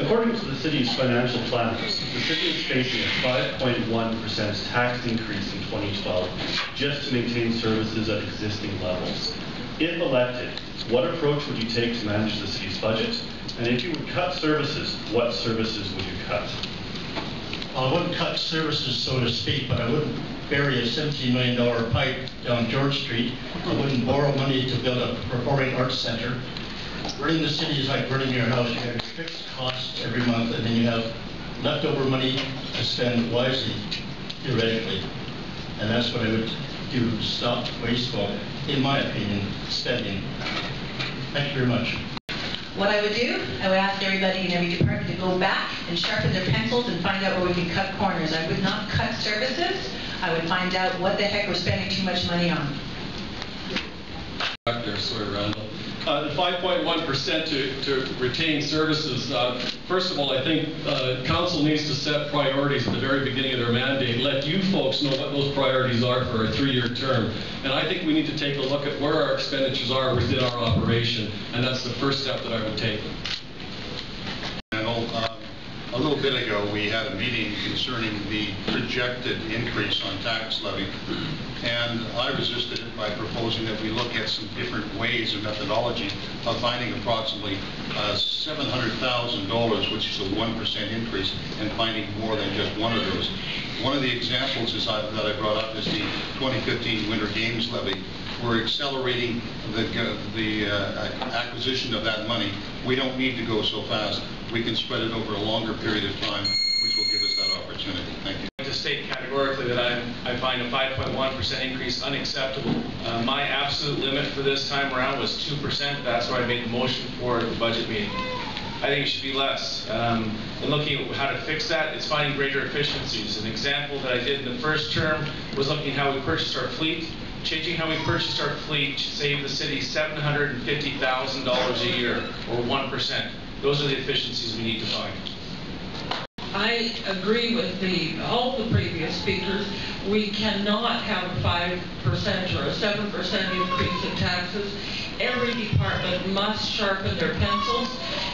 According to the city's financial planners, the city is facing a 5.1% tax increase in 2012 just to maintain services at existing levels. If elected, what approach would you take to manage the city's budget? And if you would cut services, what services would you cut? Well, I wouldn't cut services, so to speak, but I wouldn't bury a $17 million pipe down George Street. I wouldn't borrow money to build a performing arts center. Running the city is like running your house. You have fixed costs every month, and then you have leftover money to spend wisely, theoretically. And that's what I would do to stop wasteful, in my opinion, spending. Thank you very much. What I would do, I would ask everybody in every department to go back and sharpen their pencils and find out where we can cut corners. I would not cut services. I would find out what the heck we're spending too much money on. Dr. Randall. The 5.1% to retain services, first of all, I think council needs to set priorities at the very beginning of their mandate, let you folks know what those priorities are for a 3-year term. And I think we need to take a look at where our expenditures are within our operation, and that's the first step that I would take. A little bit ago, we had a meeting concerning the projected increase on tax levy, and I resisted it by proposing that we look at some different ways and methodology of finding approximately $700,000, which is a 1% increase, and finding more than just one of those. One of the examples that I brought up is the 2015 Winter Games levy. We're accelerating the acquisition of that money. We don't need to go so fast. We can spread it over a longer period of time, which will give us that opportunity. Thank you. To state categorically that I find a 5.1% increase unacceptable. My absolute limit for this time around was 2%. That's why I made the motion for the budget meeting. I think it should be less. And looking at how to fix that, it's finding greater efficiencies. An example that I did in the first term was looking at how we purchased our fleet. Changing how we purchased our fleet saved the city $750,000 a year, or 1%. Those are the efficiencies we need to find. I agree with all the previous speakers. We cannot have a 5% or a 7% increase in taxes. Every department must sharpen their pencils,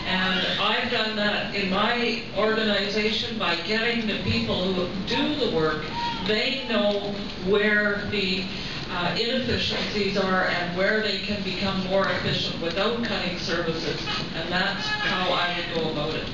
and I've done that in my organization by getting the people who do the work. They know where the inefficiencies are and where they can become more efficient without cutting services, and that's how I would go about it.